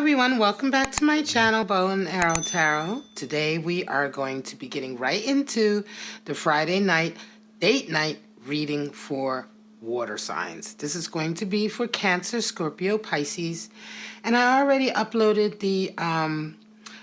everyone, welcome back to my channel, Bow and Arrow Tarot. Today we are going to be getting right into the Friday night date night reading for water signs. This is going to be for Cancer, Scorpio, Pisces, and I already uploaded the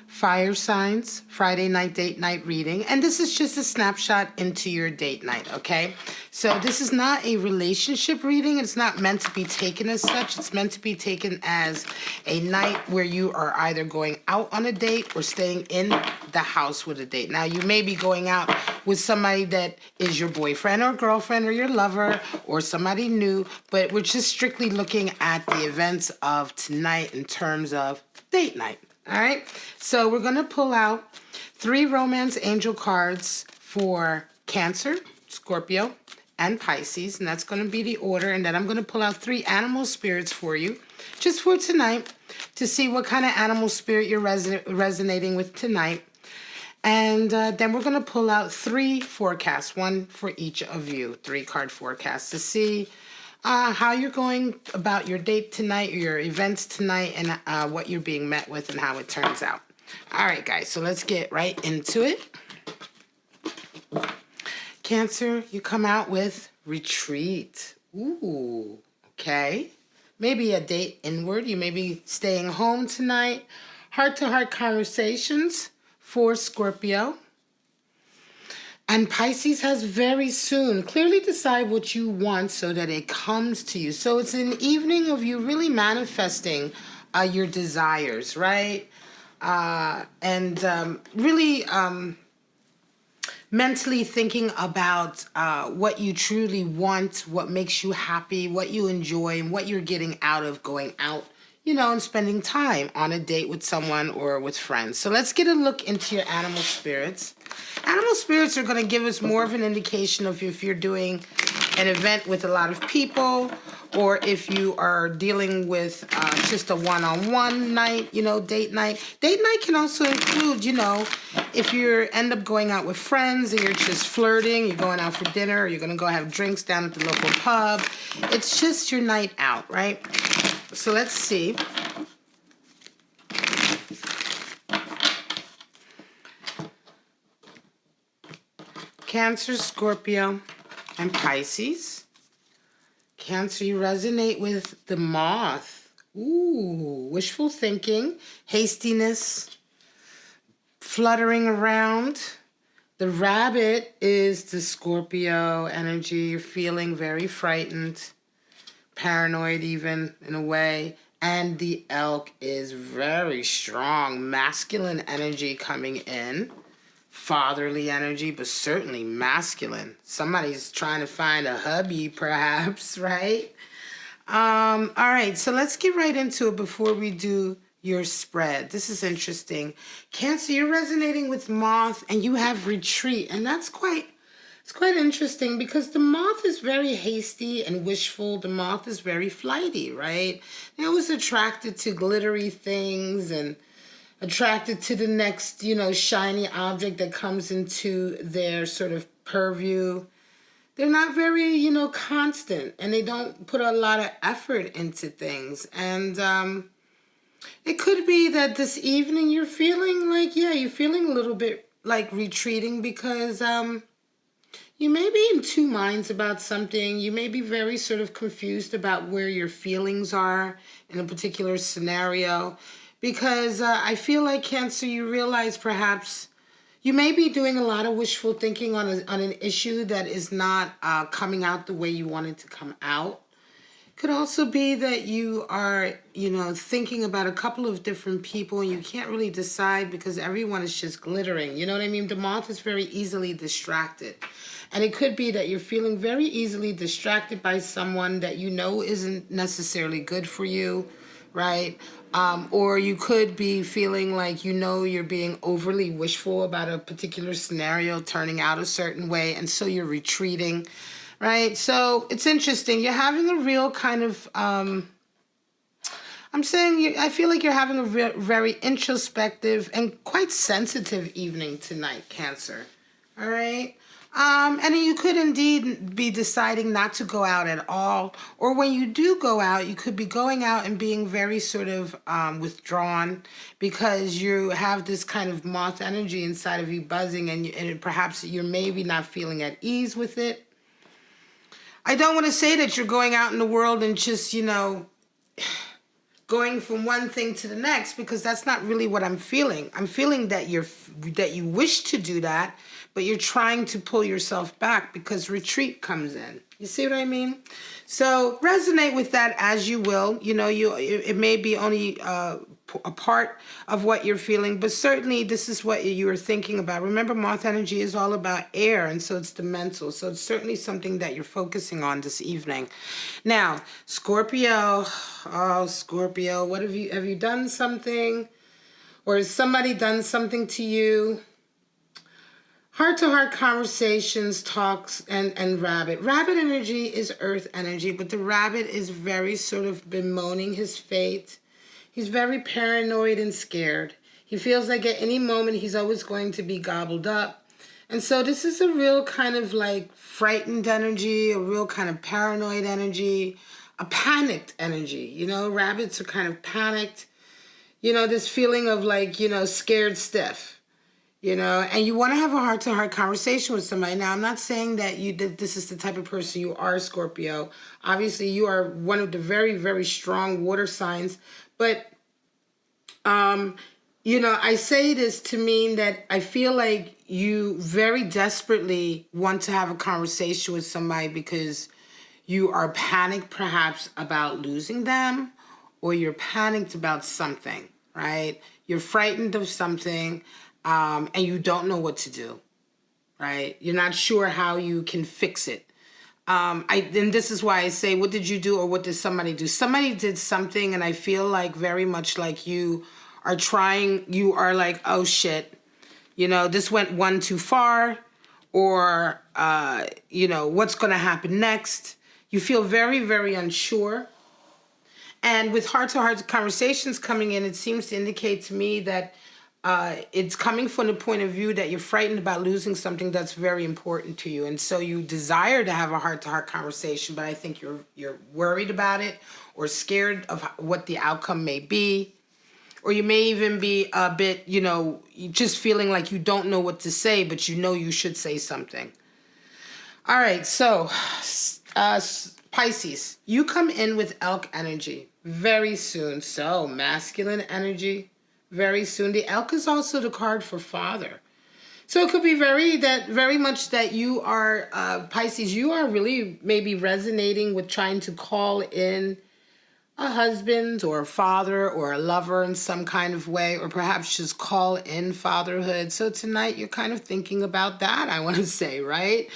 fire signs Friday night date night reading, and this is just a snapshot into your date night. Okay, so this is not a relationship reading. It's not meant to be taken as such. It's meant to be taken as a night where you are either going out on a date or staying in the house with a date. Now, you may be going out with somebody that is your boyfriend or girlfriend or your lover or somebody new, but we're just strictly looking at the events of tonight in terms of date night. All right, so we're going to pull out 3 romance angel cards for Cancer, Scorpio, and Pisces, and that's going to be the order. And then I'm going to pull out 3 animal spirits for you, just for tonight, to see what kind of animal spirit you're resonating with tonight. And then we're going to pull out 3 forecasts, one for each of you, 3-card forecasts to see how you're going about your date tonight, or your events tonight, and what you're being met with and how it turns out. All right, guys, so let's get right into it. Cancer, you come out with retreat. Ooh, okay. Maybe a date inward. You may be staying home tonight. Heart-to-heart conversations for Scorpio. And Pisces has very soon. Clearly decide what you want so that it comes to you. So it's an evening of you really manifesting your desires, right? Really mentally thinking about what you truly want, what makes you happy, what you enjoy, and what you're getting out of going out, you know, and spending time on a date with someone or with friends. So let's get a look into your animal spirits. Animal spirits are going to give us more of an indication of if you're doing an event with a lot of people, or if you are dealing with just a one-on-one night, you know, date night. Date night can also include, you know, if you end up going out with friends and you're just flirting, you're going out for dinner, or you're going to go have drinks down at the local pub. It's just your night out, right? So let's see. Cancer, Scorpio, and Pisces. Cancer, you resonate with the moth. Ooh, wishful thinking, hastiness, fluttering around. The rabbit is the Scorpio energy. You're feeling very frightened, paranoid even in a way. And the elk is very strong, masculine energy coming in. Fatherly energy, but certainly masculine. Somebody's trying to find a hubby, perhaps, right? All right, so let's get right into it before we do your spread. This is interesting. Cancer, you're resonating with moth, and you have retreat, and it's quite interesting because the moth is very hasty and wishful. The moth is very flighty, right? They're always attracted to glittery things and attracted to the next, you know, shiny object that comes into their sort of purview. They're not very, you know, constant, and they don't put a lot of effort into things. And it could be that this evening you're feeling like, yeah, you're feeling a little bit like retreating because you may be in 2 minds about something. You may be very sort of confused about where your feelings are in a particular scenario. Because I feel like, Cancer, you realize perhaps you may be doing a lot of wishful thinking on an issue that is not coming out the way you want it to come out. Could also be that you are, you know, thinking about a couple of different people and you can't really decide because everyone is just glittering. You know what I mean? The moth is very easily distracted. And it could be that you're feeling very easily distracted by someone that you know isn't necessarily good for you, right? Or you could be feeling like, you know, you're being overly wishful about a particular scenario turning out a certain way, and so you're retreating, right? So it's interesting. You're having a real kind of, I feel like you're having a very introspective and quite sensitive evening tonight, Cancer. All right? And you could indeed be deciding not to go out at all. Or when you do go out, you could be going out and being very sort of withdrawn because you have this kind of moth energy inside of you buzzing, and perhaps you're maybe not feeling at ease with it. I don't want to say that you're going out in the world and just, going from one thing to the next, because that's not really what I'm feeling. I'm feeling that you wish to do that, but you're trying to pull yourself back because retreat comes in. You see what I mean? So resonate with that as you will. It may be only a part of what you're feeling, but certainly this is what you are thinking about. Remember, moth energy is all about air, and so it's the mental. So it's certainly something that you're focusing on this evening. Now, Scorpio. Oh, Scorpio, what have you done something? Or has somebody done something to you? Heart-to-heart conversations, talks, and rabbit. Rabbit energy is earth energy, but the rabbit is very sort of bemoaning his fate. He's very paranoid and scared. He feels like at any moment he's always going to be gobbled up. And so this is a real kind of like frightened energy, a real kind of paranoid energy, a panicked energy. Rabbits are kind of panicked. This feeling of like, scared stiff. And you want to have a heart-to-heart conversation with somebody. Now, I'm not saying that this is the type of person you are, Scorpio. Obviously, you are one of the very, very strong water signs. But, I say this to mean that I feel like you very desperately want to have a conversation with somebody because you are panicked perhaps about losing them, or you're panicked about something, right? You're frightened of something. And you don't know what to do, right? You're not sure how you can fix it. And this is why I say, what did you do, or what did somebody do? Somebody did something, and I feel like very much like you are like, oh shit, this went one too far, or, what's going to happen next? You feel very, very unsure. And with heart-to-heart conversations coming in, it seems to indicate to me that it's coming from the point of view that you're frightened about losing something that's very important to you. And so you desire to have a heart-to-heart conversation, but I think you're worried about it, or scared of what the outcome may be. Or you may even be a bit, just feeling like you don't know what to say, but you should say something. All right, so Pisces, you come in with elk energy very soon. So masculine energy. Very soon. The elk is also the card for father. So it could be very much that you are, Pisces, you are really maybe resonating with trying to call in a husband or a father or a lover in some kind of way, or perhaps just call in fatherhood. So tonight you're kind of thinking about that, I want to say, right?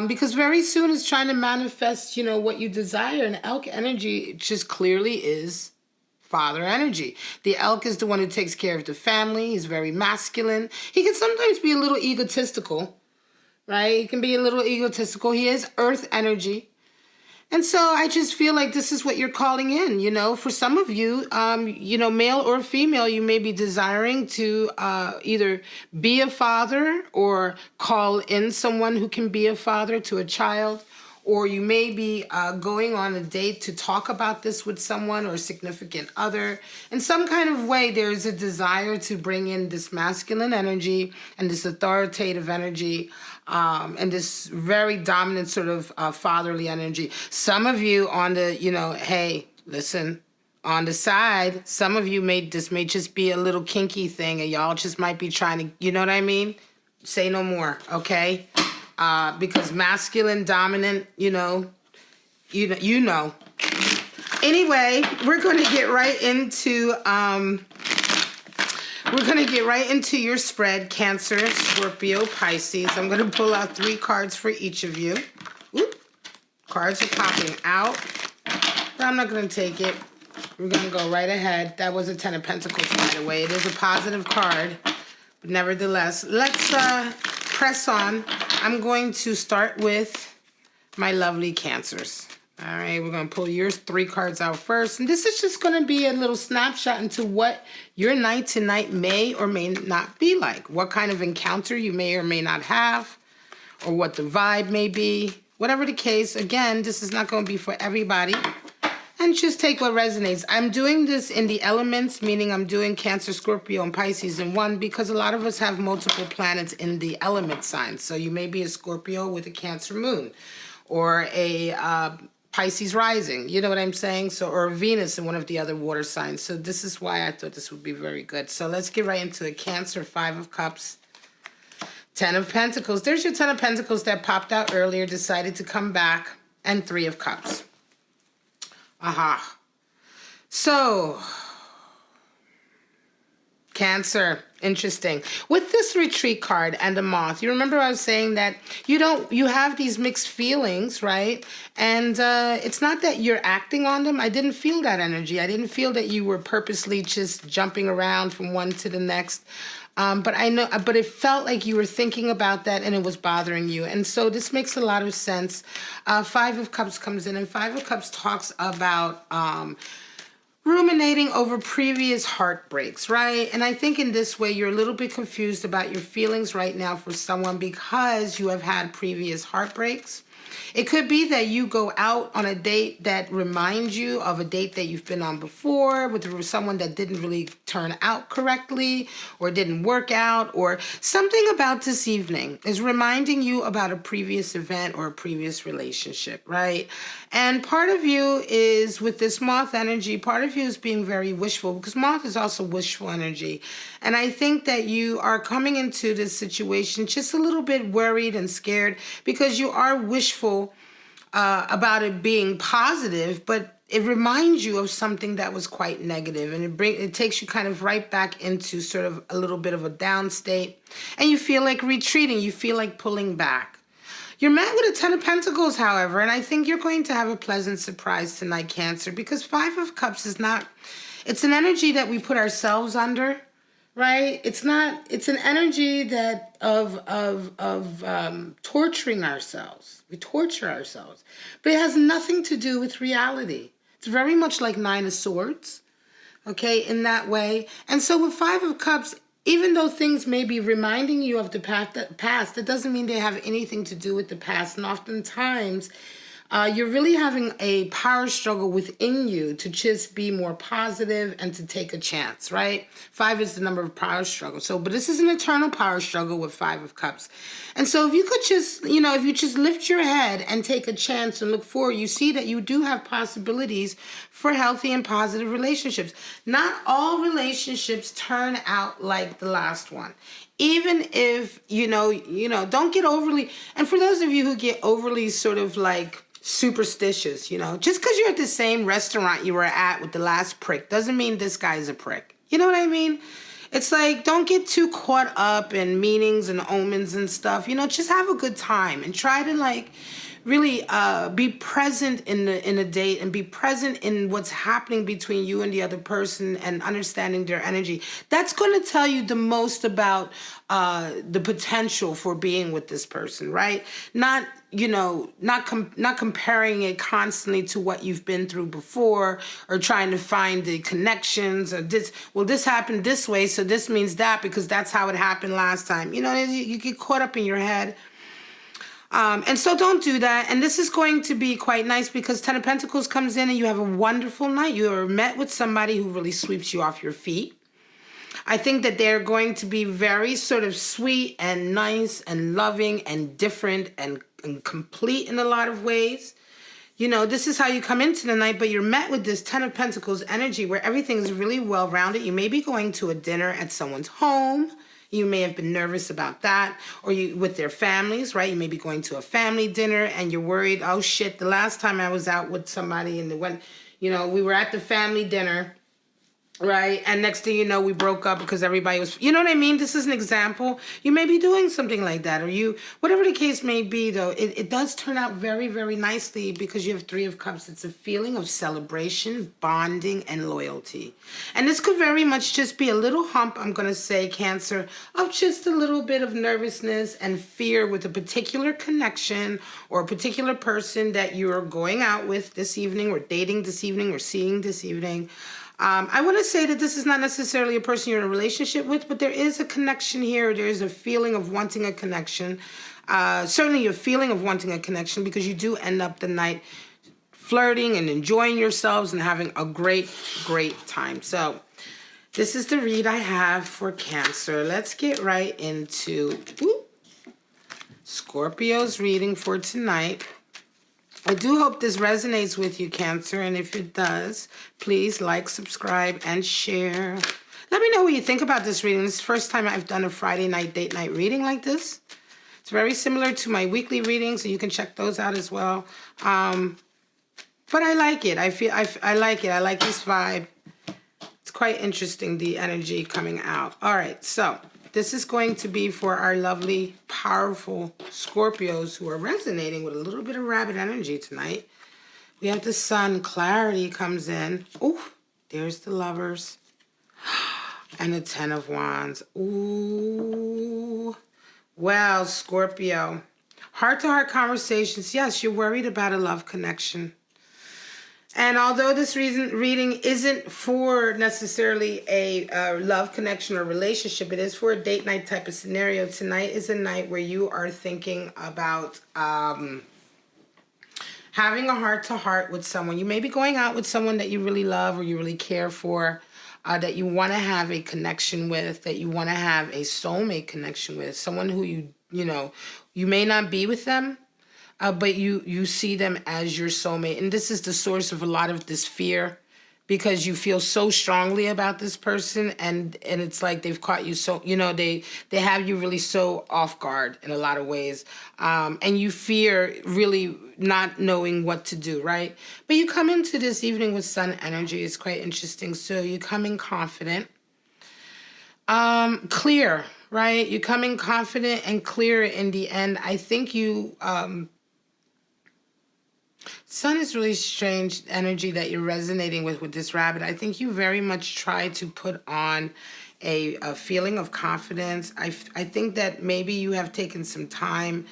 Because very soon it's trying to manifest, what you desire. And elk energy just clearly is father energy. The elk is the one who takes care of the family. He's very masculine. He can sometimes be a little egotistical, right? He can be a little egotistical. He is earth energy. And so I just feel like this is what you're calling in, For some of you, male or female, you may be desiring to either be a father or call in someone who can be a father to a child. Or you may be going on a date to talk about this with someone or a significant other. In some kind of way, there's a desire to bring in this masculine energy and this authoritative energy and this very dominant sort of fatherly energy. Some of you on the, hey, listen, on the side, some of you this may just be a little kinky thing, and y'all just might be trying to, you know what I mean? Say no more, okay? Because masculine, dominant, you know. Anyway, we're going to get right into your spread, Cancer, Scorpio, Pisces. I'm going to pull out 3 cards for each of you. Oop. Cards are popping out. But I'm not going to take it. We're going to go right ahead. That was a 10 of Pentacles, by the way. It is a positive card. But nevertheless, let's press on. I'm going to start with my lovely Cancers. All right, we're going to pull your 3 cards out first. And this is just going to be a little snapshot into what your night tonight may or may not be like. What kind of encounter you may or may not have. or what the vibe may be. Whatever the case, again, this is not going to be for everybody. And just take what resonates. I'm doing this in the elements, meaning I'm doing Cancer, Scorpio, and Pisces in one, because a lot of us have multiple planets in the element signs. So you may be a Scorpio with a Cancer moon, or a Pisces rising, you know what I'm saying? So, or Venus in one of the other water signs. So this is why I thought this would be very good. So let's get right into it. Cancer, 5 of Cups, 10 of Pentacles. There's your 10 of Pentacles that popped out earlier, decided to come back, and 3 of Cups. Aha. So, Cancer, interesting. With this retreat card and the moth, you remember I was saying that you have these mixed feelings, right? And it's not that you're acting on them. I didn't feel that energy. I didn't feel that you were purposely just jumping around from one to the next. But it felt like you were thinking about that and it was bothering you. And so this makes a lot of sense. 5 of Cups comes in, and 5 of Cups talks about ruminating over previous heartbreaks, right? And I think in this way, you're a little bit confused about your feelings right now for someone because you have had previous heartbreaks. It could be that you go out on a date that reminds you of a date that you've been on before with someone that didn't really turn out correctly or didn't work out, or something about this evening is reminding you about a previous event or a previous relationship, right? And part of you is, with this moth energy, part of you is being very wishful, because moth is also wishful energy. And I think that you are coming into this situation just a little bit worried and scared because you are wishful about it being positive, but it reminds you of something that was quite negative, and it takes you kind of right back into sort of a little bit of a down state, and you feel like retreating, you feel like pulling back. You're met with a 10 of Pentacles, however, and I think you're going to have a pleasant surprise tonight, Cancer, because 5 of Cups is not, it's an energy that we put ourselves under, right? It's an energy that of torturing ourselves. We torture ourselves, but it has nothing to do with reality. It's very much like 9 of Swords, okay, in that way. And so with 5 of Cups, even though things may be reminding you of the past, it doesn't mean they have anything to do with the past. And oftentimes, you're really having a power struggle within you to just be more positive and to take a chance, right? 5 is the number of power struggle. So, but this is an eternal power struggle with 5 of Cups. And so if you could just, if you just lift your head and take a chance and look forward, you see that you do have possibilities for healthy and positive relationships. Not all relationships turn out like the last one. Even if, don't get overly, and for those of you who get overly sort of like superstitious, just because you're at the same restaurant you were at with the last prick doesn't mean this guy's a prick. You know what I mean? It's like, don't get too caught up in meanings and omens and stuff. Just have a good time and try to really be present in a date and be present in what's happening between you and the other person and understanding their energy. That's going to tell you the most about the potential for being with this person, right? Not comparing it constantly to what you've been through before, or trying to find the connections, or this happened this way, so this means that because that's how it happened last time. You get caught up in your head. And so don't do that. And this is going to be quite nice because 10 of Pentacles comes in and you have a wonderful night. You are met with somebody who really sweeps you off your feet. I think that they're going to be very sort of sweet and nice and loving and different and complete in a lot of ways. This is how you come into the night, but you're met with this 10 of Pentacles energy where everything's really well-rounded. You may be going to a dinner at someone's home. You may have been nervous about that, or you with their families, right? You may be going to a family dinner and you're worried, oh shit, the last time I was out with somebody and we were at the family dinner, right? And next thing you know, we broke up because everybody was, you know what I mean? This is an example. You may be doing something like that, or whatever the case may be, though, it does turn out very, very nicely because you have 3 of Cups. It's a feeling of celebration, bonding, and loyalty. And this could very much just be a little hump, I'm going to say, Cancer, of just a little bit of nervousness and fear with a particular connection or a particular person that you're going out with this evening, or dating this evening, or seeing this evening. I want to say that this is not necessarily a person you're in a relationship with, but there is a connection here. There is a feeling of wanting a connection. certainly your feeling of wanting a connection, because you do end up the night flirting and enjoying yourselves and having a great, great time. So this is the read I have for Cancer. Let's get right into Scorpio's reading for tonight. I do hope this resonates with you, Cancer, and if it does, please like, subscribe, and share. Let me know what you think about this reading. This is the first time I've done a Friday night date night reading like this. It's very similar to my weekly readings, so you can check those out as well. But I like it. I like it. I like this vibe. It's quite interesting, the energy coming out. All right, so this is going to be for our lovely, powerful Scorpios who are resonating with a little bit of rabbit energy tonight. We have the Sun. Clarity comes in. Oh, there's the Lovers. And the Ten of Wands. Ooh. Well, Scorpio. Heart-to-heart conversations. Yes, you're worried about a love connection. And although this reading isn't for necessarily a love connection or relationship, it is for a date night type of scenario. Tonight is a night where you are thinking about having a heart-to-heart with someone. You may be going out with someone that you really love or you really care for, that you want to have a connection with, that you want to have a soulmate connection with, someone who you may not be with them, but you see them as your soulmate. And this is the source of a lot of this fear, because you feel so strongly about this person, and it's like they've caught you so, they have you really so off guard in a lot of ways. And you fear really not knowing what to do, right? But you come into this evening with Sun energy. It's quite interesting. So you come in confident, clear, right? You come in confident and clear in the end. I think you... Sun is really strange energy that you're resonating with this rabbit. I think you very much try to put on a feeling of confidence. I think that maybe you have taken some time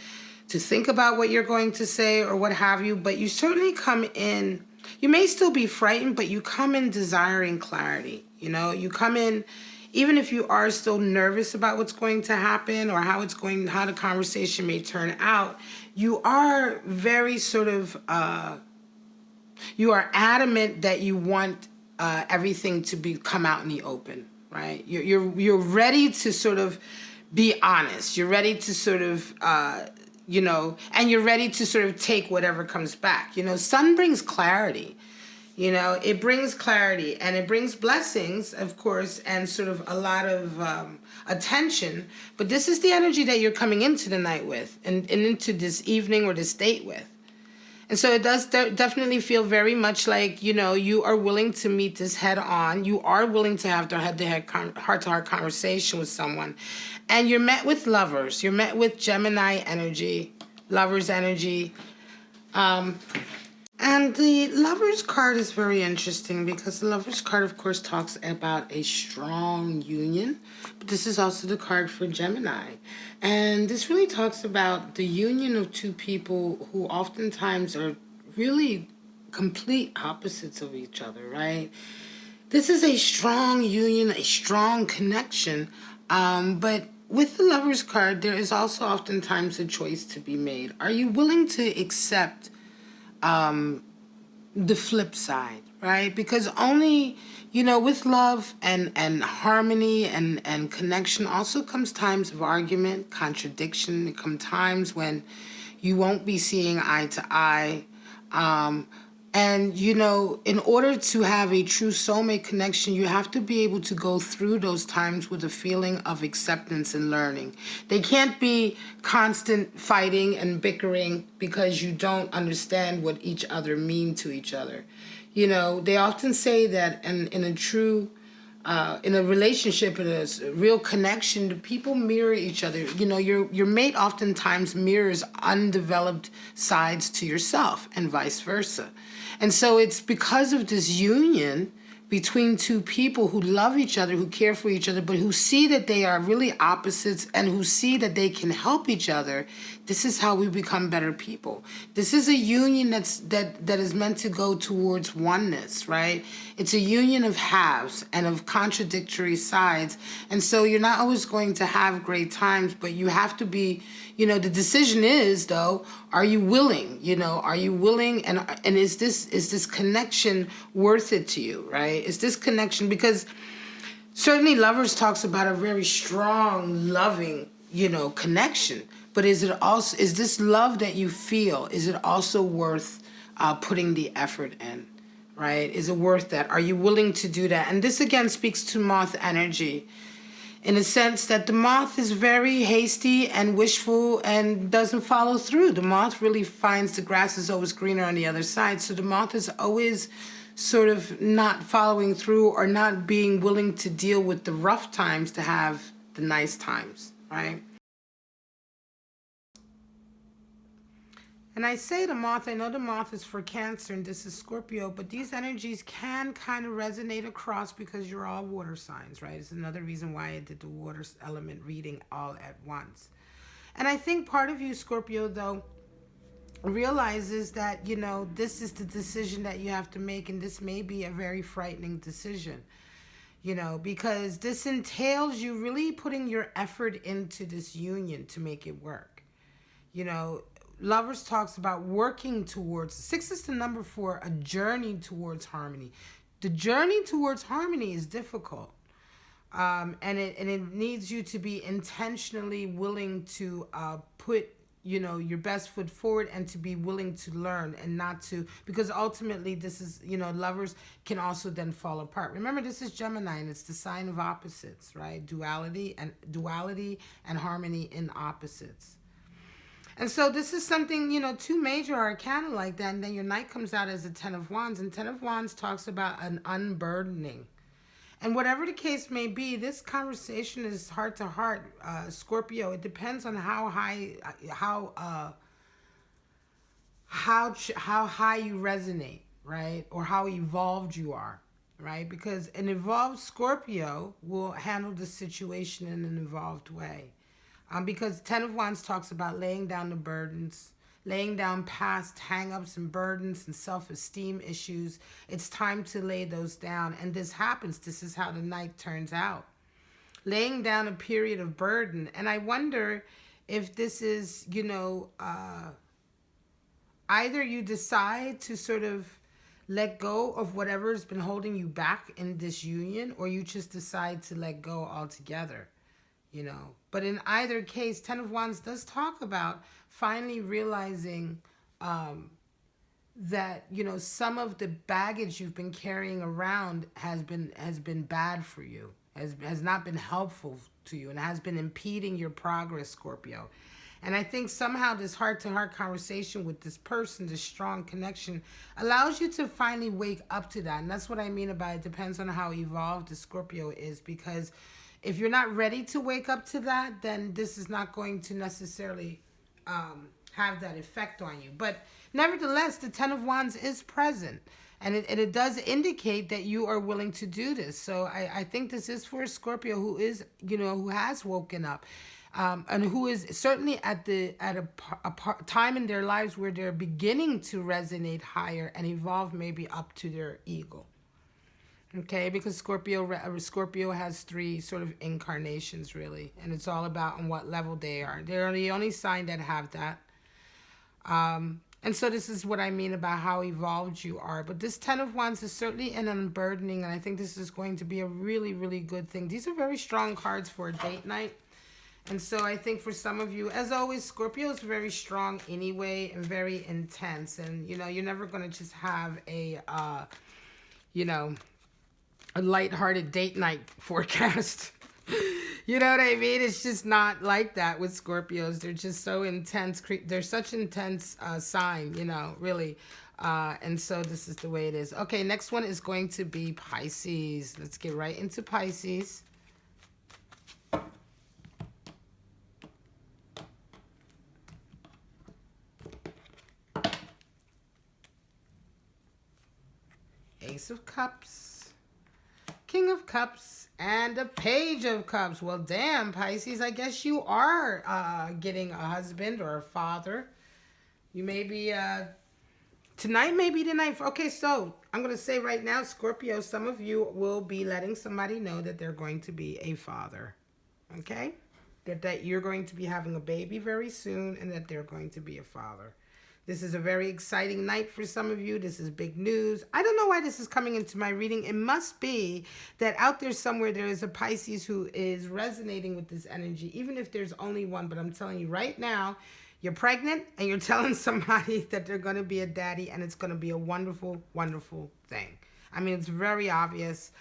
to think about what you're going to say or what have you, but you certainly come in, you may still be frightened, but you come in desiring clarity. You come in, even if you are still nervous about what's going to happen or how the conversation may turn out, you are very sort of, you are adamant that you want everything to come out in the open, right? You're ready to sort of be honest. You're ready to sort of, and you're ready to sort of take whatever comes back. Sun brings clarity. It brings clarity, and it brings blessings, of course, and sort of a lot of attention. But this is the energy that you're coming into the night with, and into this evening or this date with. And so it does definitely feel very much like, you are willing to meet this head on. You are willing to have the head-to-head, heart-to-heart conversation with someone. And you're met with Lovers. You're met with Gemini energy, Lovers energy. And the Lovers card is very interesting, because the Lovers card, of course, talks about a strong union. But this is also the card for Gemini. And this really talks about the union of two people who oftentimes are really complete opposites of each other, right? This is a strong union, a strong connection. But with the Lovers card, there is also oftentimes a choice to be made. Are you willing to accept the flip side, right? Because only, with love and harmony and connection also comes times of argument, contradiction. It comes times when you won't be seeing eye to eye. And, in order to have a true soulmate connection, you have to be able to go through those times with a feeling of acceptance and learning. They can't be constant fighting and bickering because you don't understand what each other mean to each other. They often say that in a true, in a relationship, in a real connection, the people mirror each other. Your mate oftentimes mirrors undeveloped sides to yourself, and vice versa. And so it's because of this union between two people who love each other, who care for each other, but who see that they are really opposites and who see that they can help each other. This is how we become better people. This is a union that is meant to go towards oneness, right? It's a union of halves and of contradictory sides. And so you're not always going to have great times, but you have to be, You know, the decision is, though, are you willing? You know, are you willing? And is this connection worth it to you, right? Is this connection, because certainly Lovers talks about a very strong, loving, you know, connection. But is this love that you feel, is it also worth putting the effort in, right? Is it worth that? Are you willing to do that? And this again speaks to moth energy, in a sense that the moth is very hasty and wishful and doesn't follow through. The moth really finds the grass is always greener on the other side. So the moth is always sort of not following through or not being willing to deal with the rough times to have the nice times, right? And I say the moth, I know the moth is for Cancer and this is Scorpio, but these energies can kind of resonate across because you're all water signs, right? It's another reason why I did the water element reading all at once. And I think part of you, Scorpio, though, realizes that, you know, this is the decision that you have to make, and this may be a very frightening decision, you know, because this entails you really putting your effort into this union to make it work. You know, Lovers talks about working towards, 6 is the number for a journey towards harmony. The journey towards harmony is difficult. And it needs you to be intentionally willing to put, you know, your best foot forward, and to be willing to learn, and not to, because ultimately this is, you know, Lovers can also then fall apart. Remember, this is Gemini, and it's the sign of opposites, right? Duality and harmony in opposites. And so this is something, you know, 2 major arcana like that, and then your Knight comes out as a 10 of Wands, and 10 of Wands talks about an unburdening. And whatever the case may be, this conversation is heart to heart, Scorpio. It depends on how high you resonate, right? Or how evolved you are, right? Because an evolved Scorpio will handle the situation in an evolved way. Because 10 of Wands talks about laying down the burdens, laying down past hang-ups and burdens and self-esteem issues. It's time to lay those down. And this happens. This is how the Knight turns out. Laying down a period of burden. And I wonder if this is, you know, either you decide to sort of let go of whatever has been holding you back in this union, or you just decide to let go altogether. You know, but in either case, 10 of Wands does talk about finally realizing that, you know, some of the baggage you've been carrying around has been bad for you, has not been helpful to you, and has been impeding your progress, Scorpio. And I think somehow this heart-to-heart conversation with this person, this strong connection, allows you to finally wake up to that. And that's what I mean about it depends on how evolved the Scorpio is, because if you're not ready to wake up to that, then this is not going to necessarily have that effect on you. But nevertheless, the 10 of Wands is present. And it does indicate that you are willing to do this. So I think this is for a Scorpio who is, you know, who has woken up. And who is certainly at a time in their lives where they're beginning to resonate higher and evolve maybe up to their ego. Okay, because Scorpio has 3 sort of incarnations, really. And it's all about on what level they are. They're the only sign that have that. And so this is what I mean about how evolved you are. But this 10 of Wands is certainly an unburdening, and I think this is going to be a really, really good thing. These are very strong cards for a date night. And so I think for some of you, as always, Scorpio is very strong anyway and very intense. And, you know, you're never going to just have a, you know, a lighthearted date night forecast. You know what I mean? It's just not like that with Scorpios. They're just so intense. They're such intense sign, you know, really. And so this is the way it is. Okay, next one is going to be Pisces. Let's get right into Pisces. Ace of Cups, King of Cups, and a Page of Cups. Well, damn, Pisces, I guess you are getting a husband or a father. You may be, tonight may be the night. Okay, so I'm going to say right now, Scorpio, some of you will be letting somebody know that they're going to be a father. Okay? that you're going to be having a baby very soon and that they're going to be a father. This is a very exciting night for some of you. This is big news. I don't know why this is coming into my reading. It must be that out there somewhere there is a Pisces who is resonating with this energy, even if there's only one. But I'm telling you right now, you're pregnant and you're telling somebody that they're going to be a daddy, and it's going to be a wonderful, wonderful thing. I mean, it's very obvious.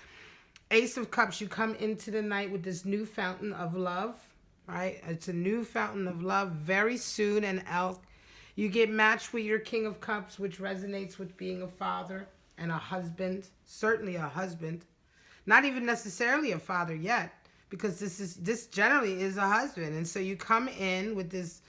Ace of Cups, you come into the night with this new fountain of love, right? It's a new fountain of love very soon, and Elk. You get matched with your King of Cups, which resonates with being a father and a husband, certainly a husband. Not even necessarily a father yet, because this generally is a husband. And so you come in with this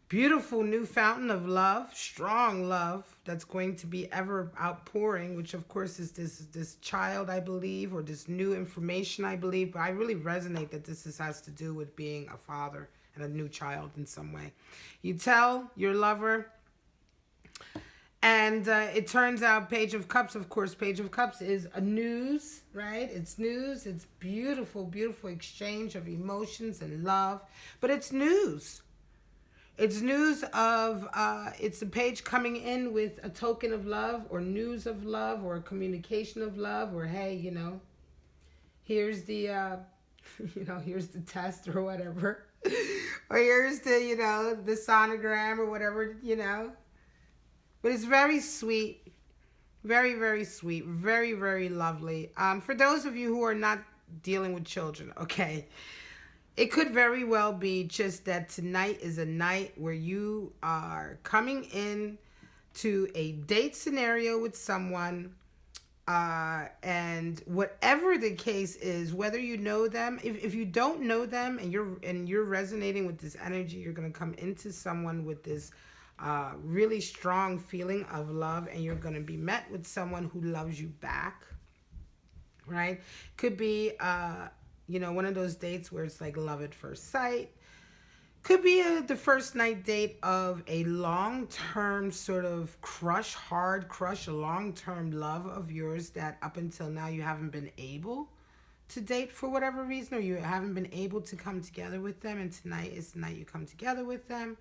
beautiful new fountain of love, strong love that's going to be ever outpouring, which of course is this child, I believe, or this new information, I believe. But I really resonate that this has to do with being a father and a new child in some way. You tell your lover, and it turns out Page of Cups, of course, Page of Cups is a news, right? It's news. It's beautiful, beautiful exchange of emotions and love. But it's news. It's news of, it's a page coming in with a token of love or news of love or a communication of love, or, hey, you know, here's the, here's the test or whatever. Or here's the, the sonogram or whatever, But it's very sweet. Very, very sweet. Very, very lovely. For those of you who are not dealing with children, okay, it could very well be just that tonight is a night where you are coming in to a date scenario with someone, and whatever the case is, whether you know them, if you don't know them and you're resonating with this energy, you're going to come into someone with this really strong feeling of love, and you're going to be met with someone who loves you back, right? Could be one of those dates where it's like love at first sight. Could be the first night date of a long-term sort of crush, hard crush, a long-term love of yours that up until now you haven't been able to date for whatever reason, or you haven't been able to come together with them, and tonight is the night you come together with them.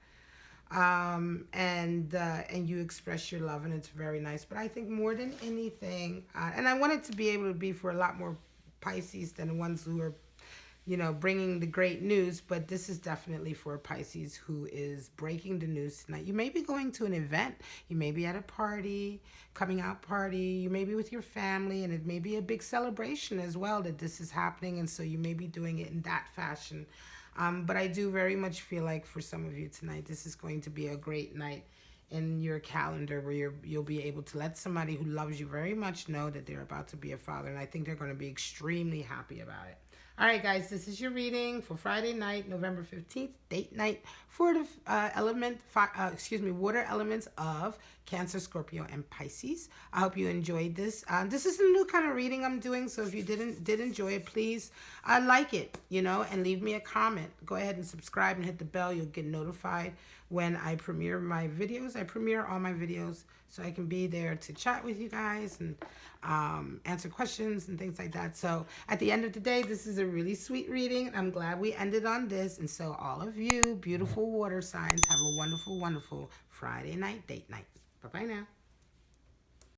And you express your love, and it's very nice. But I think more than anything, and I want it to be able to be for a lot more Pisces than the ones who are bringing the great news, but this is definitely for a Pisces who is breaking the news tonight. You may be going to an event. You may be at a party, coming out party. You may be with your family, and it may be a big celebration as well that this is happening, and so you may be doing it in that fashion. But I do very much feel like for some of you tonight, this is going to be a great night in your calendar where you'll be able to let somebody who loves you very much know that they're about to be a father, and I think they're going to be extremely happy about it. All right, guys, this is your reading for Friday night, November 15th, date night for the water elements of Cancer, Scorpio, and Pisces. I hope you enjoyed this. This is a new kind of reading I'm doing, so if you did enjoy it, please like it, and leave me a comment. Go ahead and subscribe and hit the bell. You'll get notified when I premiere my videos. I premiere all my videos so I can be there to chat with you guys and answer questions and things like that. So at the end of the day, this is a really sweet reading. I'm glad we ended on this. And so all of you beautiful water signs, have a wonderful, wonderful Friday night, date night. Bye-bye now.